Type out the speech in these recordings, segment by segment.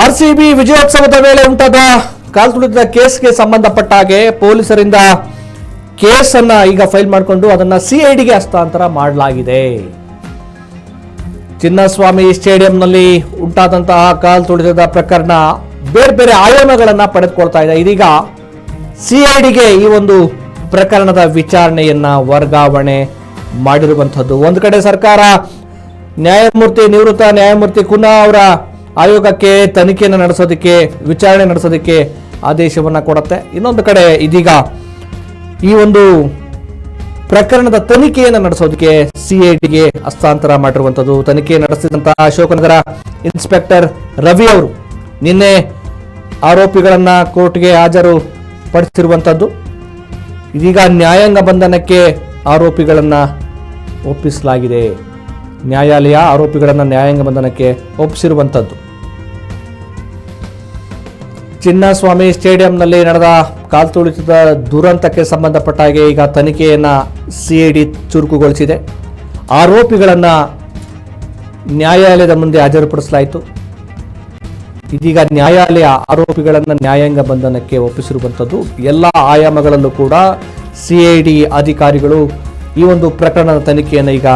RCB ವಿಜಯೋತ್ಸವದ ವೇಳೆ ಉಂಟಾದ ಕಾಲ್ತುಳಿತ ಕೇಸ್ಗೆ ಸಂಬಂಧಪಟ್ಟ ಹಾಗೆ ಪೊಲೀಸರಿಂದ ಕೇಸನ್ನ ಈಗ ಫೈಲ್ ಮಾಡಿಕೊಂಡು ಅದನ್ನ ಸಿಐಡಿಗೆ ಹಸ್ತಾಂತರ ಮಾಡಲಾಗಿದೆ. ಚಿನ್ನಸ್ವಾಮಿ ಸ್ಟೇಡಿಯಂನಲ್ಲಿ ಉಂಟಾದಂತಹ ಕಾಲ್ತುಳಿತದ ಪ್ರಕರಣ ಬೇರೆ ಬೇರೆ ಆಯಾಮಗಳನ್ನ ಪಡೆದುಕೊಳ್ತಾ ಇದೆ. ಇದೀಗ ಸಿಐಡಿಗೆ ಈ ಒಂದು ಪ್ರಕರಣದ ವಿಚಾರಣೆಯನ್ನ ವರ್ಗಾವಣೆ ಮಾಡಿರುವಂತದ್ದು. ಒಂದು ಕಡೆ ಸರ್ಕಾರ ನಿವೃತ್ತ ನ್ಯಾಯಮೂರ್ತಿ ಕುನ್ನಾ ಅವರ ಆಯೋಗಕ್ಕೆ ತನಿಖೆಯನ್ನು ನಡೆಸೋದಕ್ಕೆ, ವಿಚಾರಣೆ ನಡೆಸೋದಕ್ಕೆ ಆದೇಶವನ್ನ ಕೊಡುತ್ತೆ. ಇನ್ನೊಂದು ಕಡೆ ಇದೀಗ ಈ ಒಂದು ಪ್ರಕರಣದ ತನಿಖೆಯನ್ನು ನಡೆಸೋದಕ್ಕೆ ಸಿಐಡಿಗೆ ಹಸ್ತಾಂತರ ಮಾಡಿರುವಂಥದ್ದು. ತನಿಖೆ ನಡೆಸಿದಂತಹ ಅಶೋಕನಗರ ಇನ್ಸ್ಪೆಕ್ಟರ್ ರವಿ ಅವರು ನಿನ್ನೆ ಆರೋಪಿಗಳನ್ನ ಕೋರ್ಟ್ಗೆ ಹಾಜರು ಪಡಿಸಿರುವಂಥದ್ದು. ಇದೀಗ ನ್ಯಾಯಾಂಗ ಬಂಧನಕ್ಕೆ ಆರೋಪಿಗಳನ್ನ ಒಪ್ಪಿಸಲಾಗಿದೆ. ನ್ಯಾಯಾಲಯ ಆರೋಪಿಗಳನ್ನ ನ್ಯಾಯಾಂಗ ಬಂಧನಕ್ಕೆ ಒಪ್ಪಿಸಿರುವಂಥದ್ದು. ಚಿನ್ನಸ್ವಾಮಿ ಸ್ಟೇಡಿಯಂನಲ್ಲಿ ನಡೆದ ಕಾಲ್ತುಳಿತದ ದುರಂತಕ್ಕೆ ಸಂಬಂಧಪಟ್ಟ ಹಾಗೆ ಈಗ ತನಿಖೆಯನ್ನ ಸಿಐಡಿ ಚುರುಕುಗೊಳಿಸಿದೆ. ಆರೋಪಿಗಳನ್ನ ನ್ಯಾಯಾಲಯದ ಮುಂದೆ ಹಾಜರುಪಡಿಸಲಾಯಿತು. ಇದೀಗ ನ್ಯಾಯಾಲಯ ಆರೋಪಿಗಳನ್ನ ನ್ಯಾಯಾಂಗ ಬಂಧನಕ್ಕೆ ಒಪ್ಪಿಸಿರುವಂಥದ್ದು. ಎಲ್ಲ ಆಯಾಮಗಳಲ್ಲೂ ಕೂಡ ಸಿಐಡಿ ಅಧಿಕಾರಿಗಳು ಈ ಒಂದು ಪ್ರಕರಣದ ತನಿಖೆಯನ್ನು ಈಗ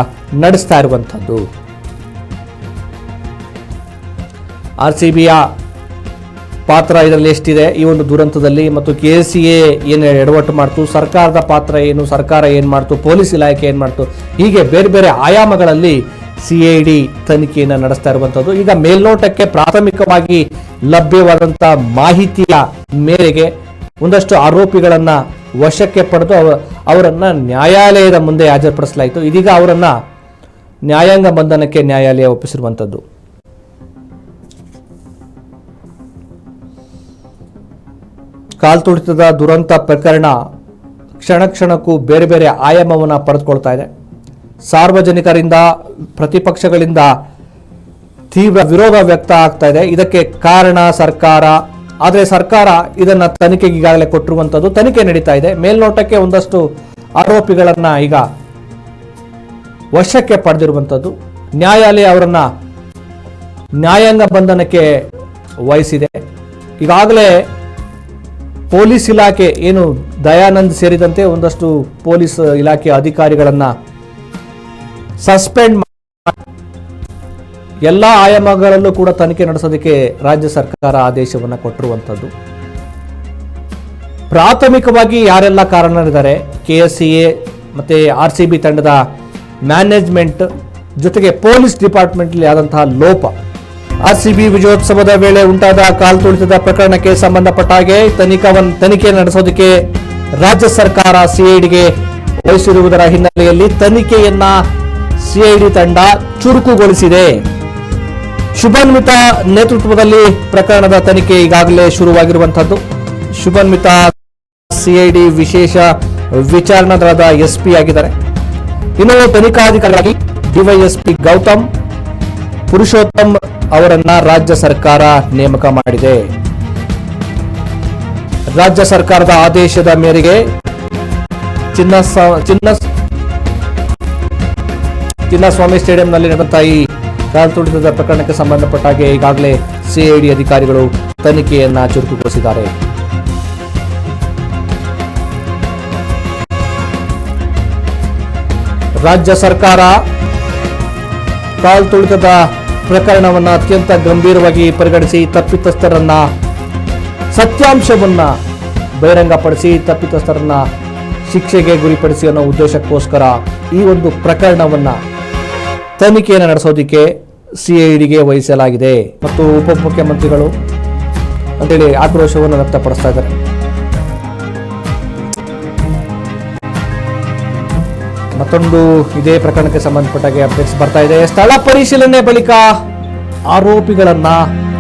ನಡೆಸ್ತಾ ಇರುವಂಥದ್ದು. ಆರ್ಸಿಬಿಯ ಪಾತ್ರ ಇದರಲ್ಲಿ ಎಷ್ಟಿದೆ ಈ ಒಂದು ದುರಂತದಲ್ಲಿ, ಮತ್ತು ಕೆಸಿಎ ಏನು ಎಡವಟ್ಟು ಮಾಡ್ತು, ಸರ್ಕಾರದ ಪಾತ್ರ ಏನು, ಸರ್ಕಾರ ಏನು ಮಾಡ್ತು, ಪೊಲೀಸ್ ಇಲಾಖೆ ಏನು ಮಾಡ್ತು, ಹೀಗೆ ಬೇರೆ ಬೇರೆ ಆಯಾಮಗಳಲ್ಲಿ ಸಿಐಡಿ ತನಿಖೆಯನ್ನು ನಡೆಸ್ತಾ ಇರುವಂಥದ್ದು. ಈಗ ಮೇಲ್ನೋಟಕ್ಕೆ ಪ್ರಾಥಮಿಕವಾಗಿ ಲಭ್ಯವಾದಂಥ ಮಾಹಿತಿಯ ಮೇರೆಗೆ ಒಂದಷ್ಟು ಆರೋಪಿಗಳನ್ನ ವಶಕ್ಕೆ ಪಡೆದು ಅವರನ್ನ ನ್ಯಾಯಾಲಯದ ಮುಂದೆ ಹಾಜರುಪಡಿಸಲಾಯಿತು. ಇದೀಗ ಅವರನ್ನ ನ್ಯಾಯಾಂಗ ಬಂಧನಕ್ಕೆ ನ್ಯಾಯಾಲಯ ಒಪ್ಪಿಸಿರುವಂಥದ್ದು. ಕಾಲ್ತುಳಿತದ ದುರಂತ ಪ್ರಕರಣ ಕ್ಷಣ ಕ್ಷಣಕ್ಕೂ ಬೇರೆ ಬೇರೆ ಆಯಾಮವನ್ನು ಪಡೆದುಕೊಳ್ತಾ ಇದೆ. ಸಾರ್ವಜನಿಕರಿಂದ, ಪ್ರತಿಪಕ್ಷಗಳಿಂದ ತೀವ್ರ ವಿರೋಧ ವ್ಯಕ್ತ ಆಗ್ತಾ ಇದೆ. ಇದಕ್ಕೆ ಕಾರಣ ಸರ್ಕಾರ. ಆದರೆ ಸರ್ಕಾರ ಇದನ್ನ ತನಿಖೆಗೆ ಈಗಾಗಲೇ ಕೊಟ್ಟಿರುವಂಥದ್ದು. ತನಿಖೆ ನಡೀತಾ ಇದೆ. ಮೇಲ್ನೋಟಕ್ಕೆ ಒಂದಷ್ಟು ಆರೋಪಿಗಳನ್ನ ಈಗ ವಶಕ್ಕೆ ಪಡೆದಿರುವಂಥದ್ದು. ನ್ಯಾಯಾಲಯ ಅವರನ್ನ ನ್ಯಾಯಾಂಗ ಬಂಧನಕ್ಕೆ ವಹಿಸಿದೆ. ಈಗಾಗಲೇ ಪೊಲೀಸ್ ಇಲಾಖೆ ಏನು ದಯಾನಂದ್ ಸೇರಿದಂತೆ ಒಂದಷ್ಟು ಪೊಲೀಸ್ ಇಲಾಖೆ ಅಧಿಕಾರಿಗಳನ್ನ ಸಸ್ಪೆಂಡ್ ಎಲ್ಲ ಆಯಾಮಗಳಲ್ಲೂ ಕೂಡ ತನಿಖೆ ನಡೆಸೋದಕ್ಕೆ ರಾಜ್ಯ ಸರ್ಕಾರ ಆದೇಶವನ್ನು ಕೊಟ್ಟಿರುವಂಥದ್ದು. ಪ್ರಾಥಮಿಕವಾಗಿ ಯಾರೆಲ್ಲ ಕಾರಣರಿದ್ದಾರೆ, ಕೆಎಸ್ಸಿಎ ಮತ್ತೆ ಆರ್ಸಿಬಿ ತಂಡದ ಮ್ಯಾನೇಜ್ಮೆಂಟ್ ಜೊತೆಗೆ ಪೊಲೀಸ್ ಡಿಪಾರ್ಟ್ಮೆಂಟ್ ಆದಂತಹ ಲೋಪ. ಆರ್ಸಿಬಿ ವಿಜಯೋತ್ಸವದ ವೇಳೆ ಉಂಟಾದ ಕಾಲ್ತುಳಿತದ ಪ್ರಕರಣಕ್ಕೆ ಸಂಬಂಧಪಟ್ಟ ಹಾಗೆ ತನಿಖೆ ನಡೆಸೋದಕ್ಕೆ ರಾಜ್ಯ ಸರ್ಕಾರ ಸಿಐಡಿಗೆ ವಹಿಸಿರುವುದರ ಹಿನ್ನೆಲೆಯಲ್ಲಿ ತನಿಖೆಯನ್ನ ಸಿಐಡಿ ತಂಡ ಚುರುಕುಗೊಳಿಸಿದೆ. ಶುಭನ್ಮಿತಾ ನೇತೃತ್ವದಲ್ಲಿ ಪ್ರಕರಣದ ತನಿಖೆ ಈಗಾಗಲೇ ಶುರುವಾಗಿರುವಂತಹದ್ದು. ಶುಭನ್ಮಿತಾ ಸಿಐಡಿ ವಿಶೇಷ ವಿಚಾರಣಾ ದಳದ ಎಸ್ಪಿ ಆಗಿದ್ದಾರೆ. ಇನ್ನು ತನಿಖಾಧಿಕಾರಿಯಾಗಿ ಡಿವೈಎಸ್ಪಿ ಗೌತಮ್ ಪುರುಷೋತ್ತಮ್ ಅವರನ್ನ ರಾಜ್ಯ ಸರ್ಕಾರ ನೇಮಕ ಮಾಡಿದೆ. ರಾಜ್ಯ ಸರ್ಕಾರದ ಆದೇಶದ ಮೇರೆಗೆ ಚಿನ್ನಸ್ವಾಮಿ ಸ್ಟೇಡಿಯಂನಲ್ಲಿ ನಡೆದಂತಹ ಈ ಕಾಲ್ತುಳಿತದ ಪ್ರಕರಣಕ್ಕೆ ಸಂಬಂಧಪಟ್ಟ ಹಾಗೆ ಈಗಾಗಲೇ ಸಿಐಡಿ ಅಧಿಕಾರಿಗಳು ತನಿಖೆಯನ್ನ ಚುರುಕುಗೊಳಿಸಿದ್ದಾರೆ. ರಾಜ್ಯ ಸರ್ಕಾರ ಕಾಲ್ತುಳಿತದ ಪ್ರಕರಣವನ್ನು ಅತ್ಯಂತ ಗಂಭೀರವಾಗಿ ಪರಿಗಣಿಸಿ ತಪ್ಪಿತಸ್ಥರನ್ನ ಸತ್ಯಾಂಶವನ್ನ ಬಹಿರಂಗಪಡಿಸಿ ತಪ್ಪಿತಸ್ಥರನ್ನ ಶಿಕ್ಷೆಗೆ ಗುರಿಪಡಿಸಿ ಅನ್ನೋ ಉದ್ದೇಶಕ್ಕೋಸ್ಕರ ಈ ಒಂದು ಪ್ರಕರಣವನ್ನ ತನಿಖೆಯನ್ನು ನಡೆಸೋದಕ್ಕೆ ಸಿಐಡಿಗೆ ವಹಿಸಲಾಗಿದೆ. ಮತ್ತು ಉಪಮುಖ್ಯಮಂತ್ರಿಗಳು ಅಂತೇಳಿ ಆಕ್ರೋಶವನ್ನು ವ್ಯಕ್ತಪಡಿಸ್ತಾ ಇದ್ದಾರೆ. ಮತ್ತೊಂದು ಇದೇ ಪ್ರಕರಣಕ್ಕೆ ಸಂಬಂಧಪಟ್ಟಾಗೆ ಅಪ್ಡೇಟ್ಸ್ ಬರ್ತಾ ಇದೆ. ಸ್ಥಳ ಪರಿಶೀಲನೆ ಬಳಿಕ ಆರೋಪಿಗಳನ್ನ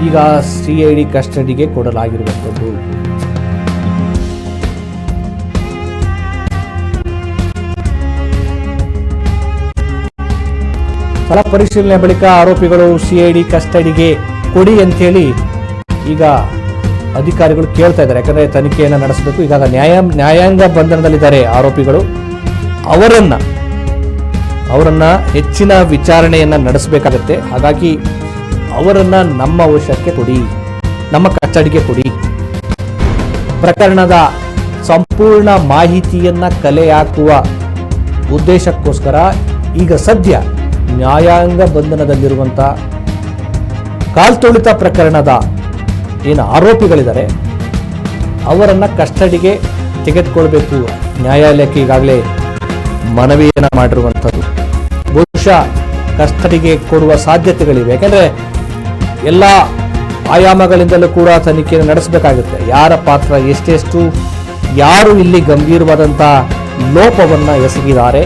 ಈಗ ಸಿಐಡಿ ಕಸ್ಟಡಿಗೆ ಕೊಡಲಾಗಿರುವಂಥದ್ದು. ಸ್ಥಳ ಪರಿಶೀಲನೆ ಬಳಿಕ ಆರೋಪಿಗಳು ಸಿಐಡಿ ಕಸ್ಟಡಿಗೆ ಕೊಡಿ ಅಂತೇಳಿ ಈಗ ಅಧಿಕಾರಿಗಳು ಕೇಳ್ತಾ ಇದ್ದಾರೆ. ಯಾಕಂದ್ರೆ ತನಿಖೆಯನ್ನು ನಡೆಸಬೇಕು. ಈಗ ನ್ಯಾಯಾಂಗ ಬಂಧನದಲ್ಲಿದ್ದಾರೆ ಆರೋಪಿಗಳು. ಅವರನ್ನ ಹೆಚ್ಚಿನ ವಿಚಾರಣೆಯನ್ನ ನಡೆಸಬೇಕಾಗತ್ತೆ. ಹಾಗಾಗಿ ಅವರನ್ನ ನಮ್ಮ ವಶಕ್ಕೆ ಕೊಡಿ ನಮ್ಮ ಕಸ್ಟಡಿಗೆ ಕೊಡಿ. ಪ್ರಕರಣದ ಸಂಪೂರ್ಣ ಮಾಹಿತಿಯನ್ನ ಕಲೆ ಹಾಕುವ ಉದ್ದೇಶಕ್ಕೋಸ್ಕರ ಈಗ ಸದ್ಯ ನ್ಯಾಯಾಂಗ ಬಂಧನದಲ್ಲಿರುವಂಥ ಕಾಲ್ತುಳಿತ ಪ್ರಕರಣದ ಏನು ಆರೋಪಿಗಳಿದ್ದಾರೆ ಅವರನ್ನು ಕಸ್ಟಡಿಗೆ ತೆಗೆದುಕೊಳ್ಬೇಕು. ನ್ಯಾಯಾಲಯಕ್ಕೆ ಈಗಾಗಲೇ ಮನವಿಯನ್ನು ಮಾಡಿರುವಂಥದ್ದು. ಬಹುಶಃ ಕಸ್ಟಡಿಗೆ ಕೊಡುವ ಸಾಧ್ಯತೆಗಳಿವೆ. ಯಾಕೆಂದರೆ ಎಲ್ಲ ಆಯಾಮಗಳಿಂದಲೂ ಕೂಡ ತನಿಖೆಯನ್ನು ನಡೆಸಬೇಕಾಗುತ್ತೆ. ಯಾರ ಪಾತ್ರ ಎಷ್ಟೆಷ್ಟು, ಯಾರು ಇಲ್ಲಿ ಗಂಭೀರವಾದಂಥ ಲೋಪವನ್ನು ಎಸಗಿದ್ದಾರೆ,